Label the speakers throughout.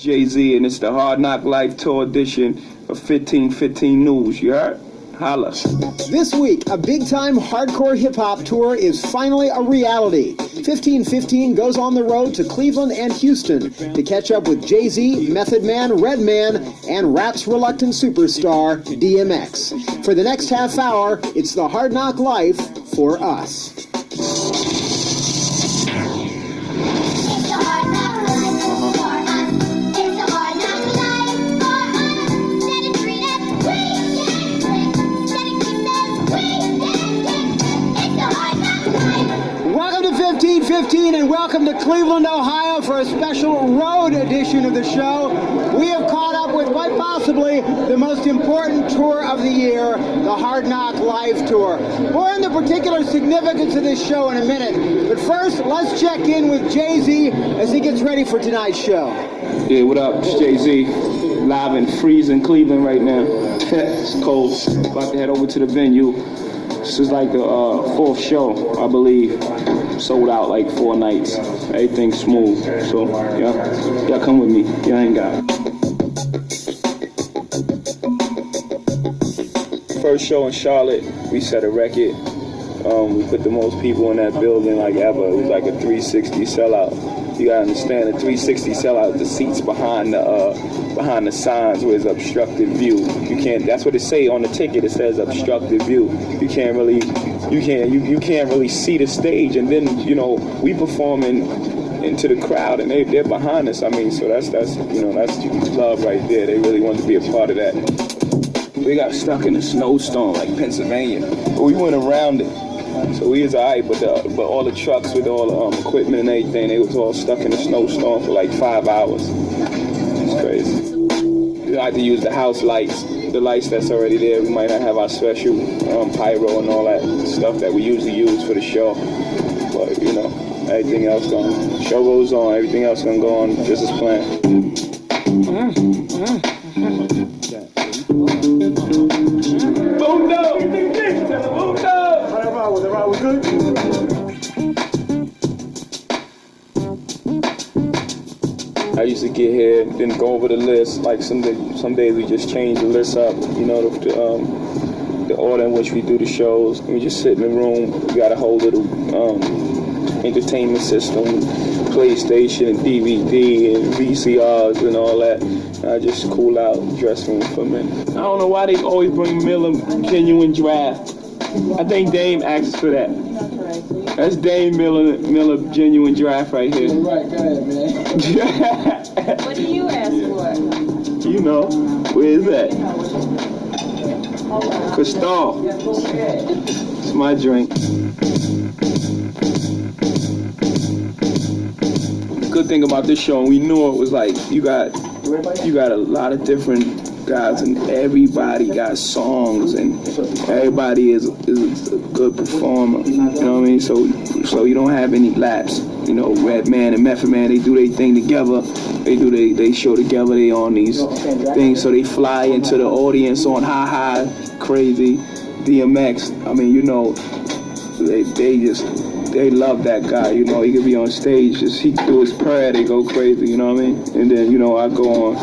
Speaker 1: Jay-Z, and it's the Hard Knock Life Tour edition of 1515 News. You heard? Holla.
Speaker 2: This week, a big-time hardcore hip-hop tour is finally a reality. 1515 goes on the road to Cleveland and Houston to catch up with Jay-Z, Method Man, Redman, and rap's reluctant superstar, DMX. For the next half hour, it's the Hard Knock Life for us. Welcome to 1515 and welcome to Cleveland, Ohio for a special road edition of the show. We have caught up with quite possibly the most important tour of the year, the Hard Knock Live Tour. More on the particular significance of this show in a minute, but first let's check in with Jay-Z as he gets ready for tonight's show.
Speaker 1: Yeah, what up? It's Jay-Z, live in freezing Cleveland right now. It's cold. About to head over to the venue. This is like the fourth show, I believe. Sold out like 4 nights. Everything's smooth. So, y'all come with me. Y'all ain't got it. First show in Charlotte, we set a record. We put the most people in that building like ever. It was like a 360 sellout. You gotta understand, a 360 sellout, the seats behind the signs where it's obstructed view. You can't. That's what it say on the ticket. It says obstructed view. You can't really see the stage. And then we performing into the crowd, and they're behind us. I mean, so that's love right there. They really wanted to be a part of that. We got stuck in a snowstorm like Pennsylvania, but we went around it. So we was alright, but all the trucks with all the equipment and everything, they was all stuck in a snowstorm for like 5 hours. It's crazy. We had to use the house lights, the lights that's already there. We might not have our special pyro and all that stuff that we usually use for the show. But everything else the show goes on, everything else gonna go on just as planned. Boom no! Boom no! Was good? I used to get here, then go over the list. Like some days we just change the list up. The order in which we do the shows. And we just sit in the room. We got a whole little entertainment system, PlayStation and DVD and VCRs and all that. I just cool out, dress room for a minute. I don't know why they always bring Miller Genuine Draft. I think Dame asks for that. That's Dame Miller Genuine Draft right here.
Speaker 3: Right, go ahead, man.
Speaker 4: What do you ask for?
Speaker 1: Where is that? Cristal. It's my drink. The good thing about this show, and we knew it was like, you got a lot of different guys, and everybody got songs, and everybody is a good performer. You know what I mean? So you don't have any laps. Redman and Method Man, they do their thing together. They show together. They on these things, so they fly into the audience on high, crazy. DMX. I mean, they love that guy. He could be on stage, just he do his prayer, they go crazy. You know what I mean? And then I go on.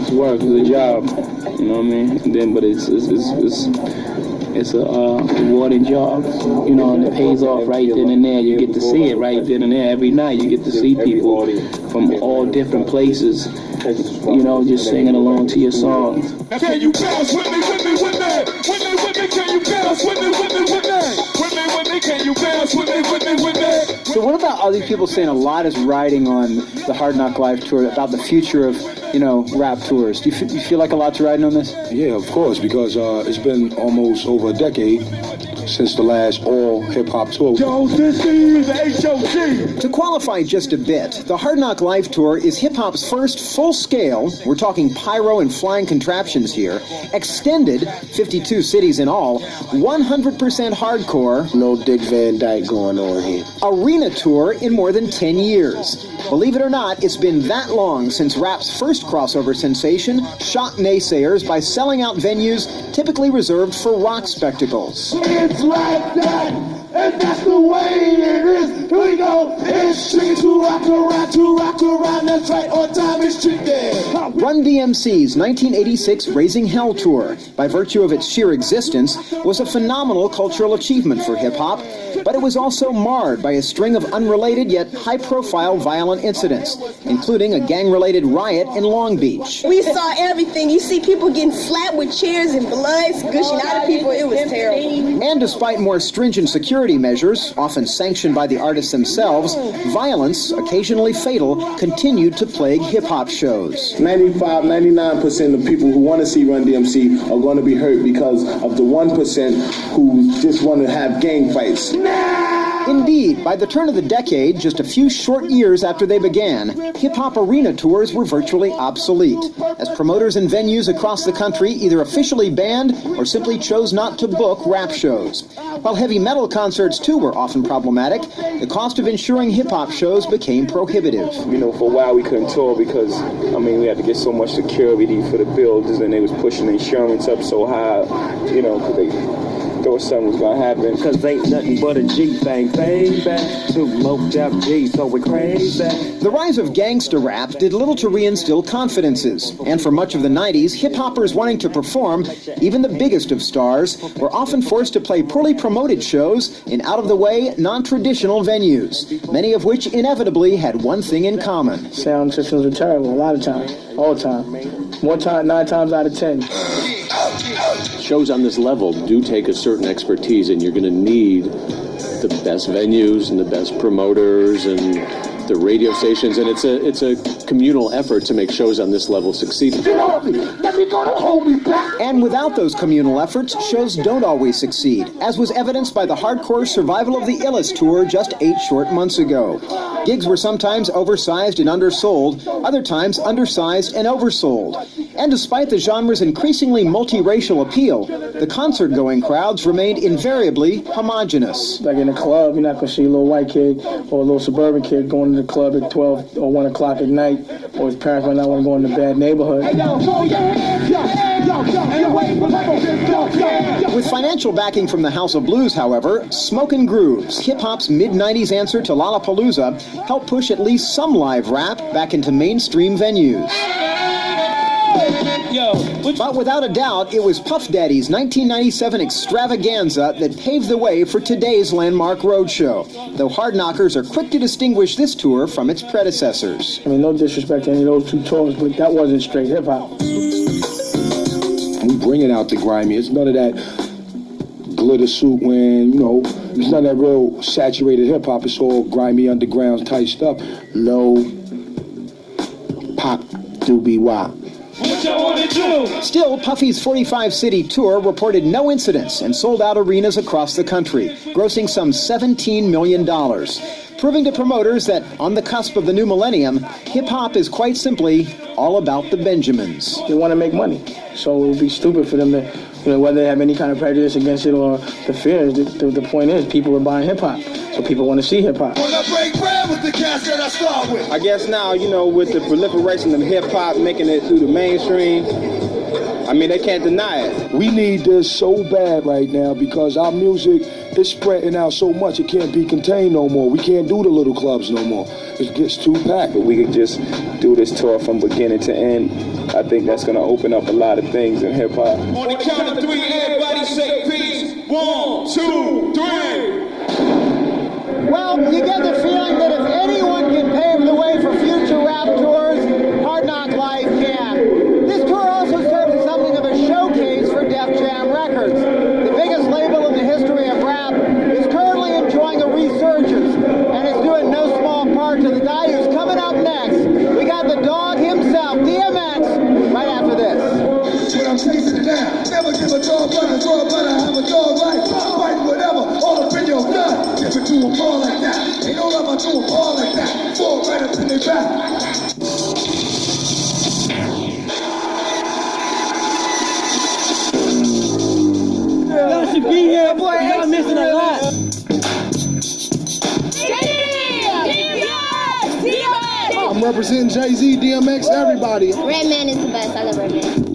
Speaker 1: It's work, it's a job, you know what I mean? And then, but it's a rewarding job, and it pays off right then and there. You get to see it right then and there every night. You get to see people from all different places, just singing along to your songs.
Speaker 5: Can you bounce with me, with me, with me? With me, with me, can you bounce with me, with me, with me? With me, with me, can you bounce with me, with me, with me?
Speaker 2: So what about all these people saying a lot is riding on the Hard Knock Live Tour about the future of, rap tours? Do you feel like a lot's riding on this?
Speaker 6: Yeah, of course, because it's been almost over a decade since the last all hip-hop tour.
Speaker 5: Yo, this is HOG.
Speaker 2: To qualify just a bit, the Hard Knock Live Tour is hip-hop's first full-scale, we're talking pyro and flying contraptions here, extended, 52 cities in all, 100% hardcore,
Speaker 3: No Dick Van Dyke going on here.
Speaker 2: arena tour in more than 10 years. Believe it or not, it's been that long since rap's first crossover sensation shocked naysayers by selling out venues typically reserved for rock spectacles.
Speaker 5: It's like that.
Speaker 3: Here we go. It's tricky to rock around. That's right, on time it's tricky.
Speaker 2: Run DMC's 1986 Raising Hell tour, by virtue of its sheer existence, was a phenomenal cultural achievement for hip-hop, but it was also marred by a string of unrelated yet high-profile violent incidents, including a gang-related riot in Long Beach.
Speaker 4: We saw everything. You see people getting slapped with chairs and blood gushing out of people. It was terrible.
Speaker 2: And despite more stringent security measures, often sanctioned by the artists themselves, violence, occasionally fatal, continued to plague hip-hop shows.
Speaker 3: 99% of people who want to see Run DMC are going to be hurt because of the 1% who just want to have gang fights.
Speaker 2: Indeed, by the turn of the decade, just a few short years after they began, hip-hop arena tours were virtually obsolete, as promoters and venues across the country either officially banned or simply chose not to book rap shows. While heavy metal concerts, too, were often problematic, the cost of insuring hip-hop shows became prohibitive.
Speaker 1: You know, for a while we couldn't tour because, I mean, we had to get so much security for the buildings, and they was pushing the insurance up so high, you know, because they thought something was going to happen.
Speaker 7: Cause ain't nothing but a G-thing, baby. Too moped up G, so we're crazy.
Speaker 2: The rise of gangsta rap did little to reinstill confidences, and for much of the 90s, hip-hoppers wanting to perform, even the biggest of stars, were often forced to play poorly promoted shows in out-of-the-way, non-traditional venues, many of which inevitably had one thing in common.
Speaker 8: Sound systems are terrible, a lot of times, all the time. 9 times out of 10.
Speaker 9: Shows on this level do take a certain expertise, and you're going to need the best venues and the best promoters and the radio stations, and it's a communal effort to make shows on this level succeed.
Speaker 2: And without those communal efforts, shows don't always succeed, as was evidenced by the hardcore Survival of the Illest tour just 8 short months ago. Gigs were sometimes oversized and undersold, other times undersized and oversold. And despite the genre's increasingly multiracial appeal, the concert-going crowds remained invariably homogenous.
Speaker 8: Like in a club, you're not going to see a little white kid or a little suburban kid going to the club at 12 or 1 o'clock at night, or his parents might not want to go in a bad neighborhood.
Speaker 2: With financial backing from the House of Blues, however, Smokin' Grooves, hip-hop's mid-90s answer to Lollapalooza, helped push at least some live rap back into mainstream venues. But without a doubt, it was Puff Daddy's 1997 extravaganza that paved the way for today's landmark roadshow, though hard knockers are quick to distinguish this tour from its predecessors.
Speaker 8: I mean, no disrespect to any of those 2 tours, but that wasn't straight hip-hop.
Speaker 6: We bringing out the grimy. It's none of that glitter suit wearing, you know, it's none of that real saturated hip-hop. It's all grimy, underground type stuff.
Speaker 3: Low pop doobie wop.
Speaker 2: Still, Puffy's 45-city tour reported no incidents and sold out arenas across the country, grossing some $17 million, proving to promoters that, on the cusp of the new millennium, hip-hop is quite simply all about the Benjamins.
Speaker 8: They want to make money, so it would be stupid for them to, you know, whether they have any kind of prejudice against it or the fears. The point is, people are buying hip-hop, so people want to see hip-hop.
Speaker 10: I guess now, you know, with the proliferation of hip-hop, making it through the mainstream, I mean, they can't deny it.
Speaker 6: We need this so bad right now because our music is spreading out so much it can't be contained no more. We can't do the little clubs no more. It gets too packed.
Speaker 1: But we could just do this tour from beginning to end. I think that's going to open up a lot of things in hip-hop.
Speaker 5: On the count of 3, everybody say peace. 1, 2, 3.
Speaker 2: Well, you get the feeling that if anyone can pave the way for future rap tours, Hard Knock Life can. This tour also serves as something of a showcase for Def Jam Records. The biggest label in the history of rap is currently enjoying a resurgence, and it's due in no small part to the guy who's coming up next. We got the dog himself, DMX, right after this.
Speaker 5: When I'm chasing it down, never give a dog butter, have a dog life, fight whatever, all up in your gut. Give it to them all like that, ain't no love, I do them all like that, fall right up in their back.
Speaker 8: Y'all should be here, boy, y'all missing a lot.
Speaker 3: I'm representing Jay-Z, DMX, everybody.
Speaker 11: Redman is the best. I love Redman.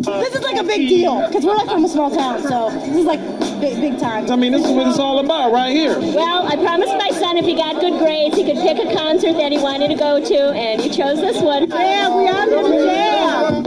Speaker 4: This is like a big deal because we're like from a small town, so this is like
Speaker 11: big time.
Speaker 12: I mean, this is what it's all about right here.
Speaker 11: Well, I promised my son if he got good grades, he could pick a concert that he wanted to go to, and he chose this one. Yeah, we are going to jam.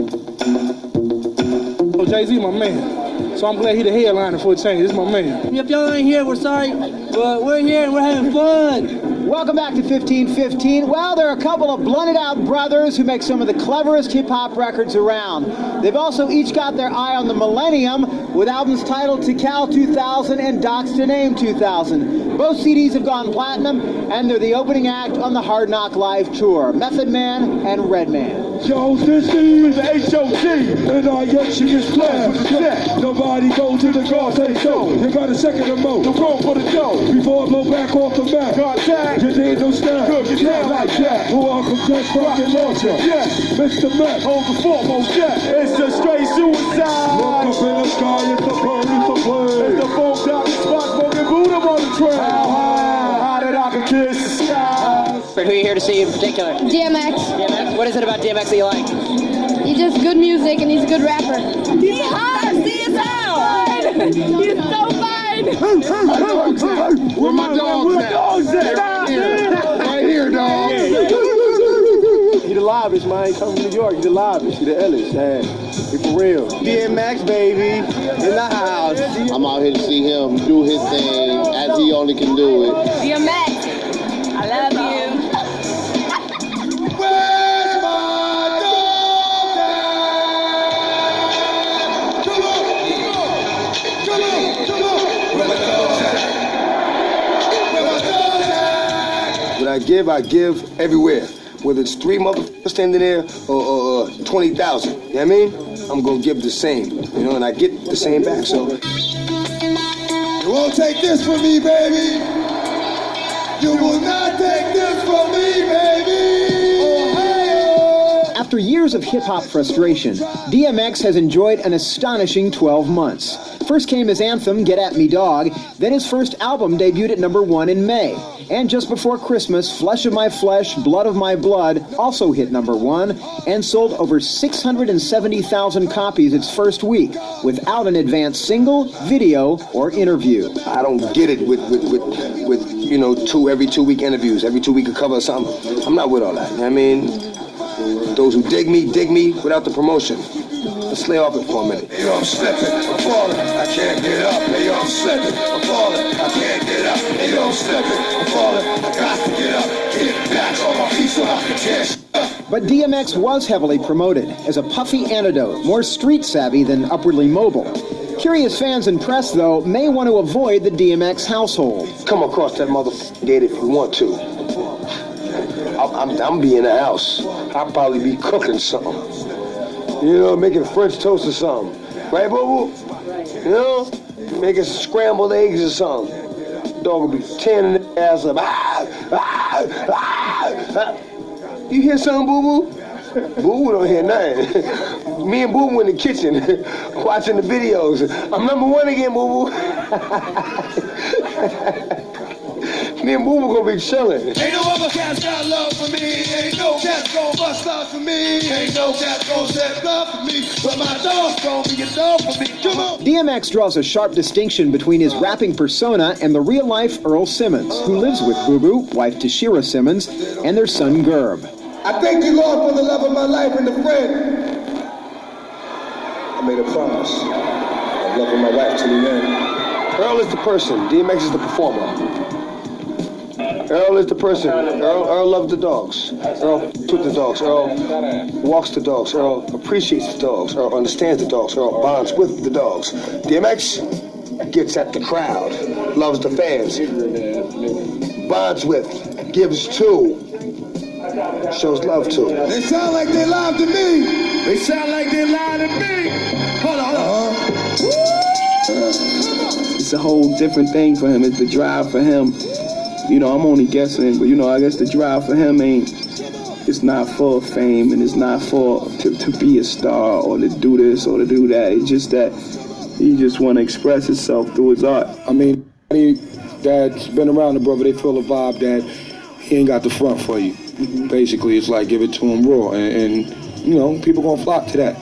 Speaker 12: Oh, Jay-Z, my man. So I'm glad he the headliner for a change. This is my man.
Speaker 8: If y'all ain't here, we're sorry, but we're here and we're having fun.
Speaker 2: Welcome back to 1515. Well, there are a couple of blunted out brothers who make some of the cleverest hip-hop records around. They've also each got their eye on the millennium with albums titled To Cal 2000 and Docs to Name 2000. Both CDs have gone platinum, and they're the opening act on the Hard Knock Live tour. Method Man and Redman.
Speaker 5: Yo, this is the H.O.G. and our action is planned. Nobody go to the guard, say so. You got a second or more. The room for the dough. Before I blow back off the map. Contact. You need no snap. Good, get down like that. Welcome, just rocket launcher. Yes, Mr. Mac, hold the foremost. Yeah, it's a straight suicide. Look up in the sky, it's a bird, it's a plane. It's the phone down the spot, smoking Buddha on the train. How did I can kiss the sky?
Speaker 13: Who are you here to see in particular?
Speaker 14: DMX.
Speaker 13: DMX? What is it about DMX that you like?
Speaker 14: He's just good music and he's a good rapper.
Speaker 11: He's hot. He's fine. He's so fine.
Speaker 5: Where my dogs at? Right here, dog.
Speaker 10: He the livest, man. He come from New York. He the livest. He the illest. Man. He for real. DMX, baby. In the house.
Speaker 3: I'm out here to see him do his thing as he only can do it.
Speaker 11: DMX, I love you.
Speaker 5: Where's my dog at? Come on. Where my dog's at? Where my dog's at?
Speaker 6: What I give everywhere. Whether it's 3 motherfuckers standing there or 20,000. You know what I mean? I'm gonna give the same. You know, and I get the same back, so.
Speaker 5: You won't take this from me, baby. You will not take this from me, baby. Ohio.
Speaker 2: After years of hip-hop frustration, DMX has enjoyed an astonishing 12 months. First came his anthem, Get At Me Dog, then his first album debuted at #1 in May. And just before Christmas, Flesh of My Flesh, Blood of My Blood also hit #1 and sold over 670,000 copies its first week without an advanced single, video, or interview.
Speaker 6: I don't get it with you know, every 2 week interviews, every 2 week a cover or something. I'm not with all that. You know what I mean? Those who dig me without the promotion. Let's lay off it for a minute.
Speaker 5: Hey, yo, I'm slipping, I'm falling, I can't get up. Hey, yo, I'm slipping, I'm falling, I can't get up. Hey, yo, I'm slipping, I'm falling, I got to get up. Get back on my feet so I can catch up.
Speaker 2: But DMX was heavily promoted as a puffy antidote, more street savvy than upwardly mobile. Curious fans and press, though, may want to avoid the DMX household.
Speaker 6: Come across that motherfucking gate if you want to. I'm be in the house. I'll probably be cooking something. You know, making French toast or something. Right, boo-boo? You know, making scrambled eggs or something. Dog will be tearing the ass up. You hear something, boo-boo? Boo-boo don't hear nothing. Me and boo-boo in the kitchen watching the videos. I'm #1 again, boo-boo. Me and Boo gonna be chilling.
Speaker 5: Ain't no other cats got love for me. Ain't no cats gon' bust out for me. Ain't no cats gon' set love for me. But my dog's gon' be a dog for me. Come on.
Speaker 2: DMX draws a sharp distinction between his rapping persona and the real-life Earl Simmons, who lives with Boo Boo, wife Tashira Simmons, and their son Gerb.
Speaker 5: I thank you, Lord, for the love of my life and the friend.
Speaker 6: I made a promise of loving my wife till the end. Earl is the person. DMX is the performer. Earl is the person. Earl loves the dogs. Earl with the dogs. Earl walks the dogs. Earl appreciates the dogs. Earl understands the dogs. Earl bonds with the dogs. DMX gets at the crowd, loves the fans, bonds with, gives to, shows love to.
Speaker 5: They sound like they lied to me. They sound like they lied to me. Hold on.
Speaker 12: It's a whole different thing for him. It's the drive for him. You know, I'm only guessing, but you know, I guess the drive for him it's not for fame and it's not for to be a star or to do this or to do that. It's just that he just want to express himself through his art.
Speaker 6: I mean, that's been around the brother, they feel the vibe that he ain't got the front for you. Basically, it's like give it to him raw and you know, people gonna flock to that.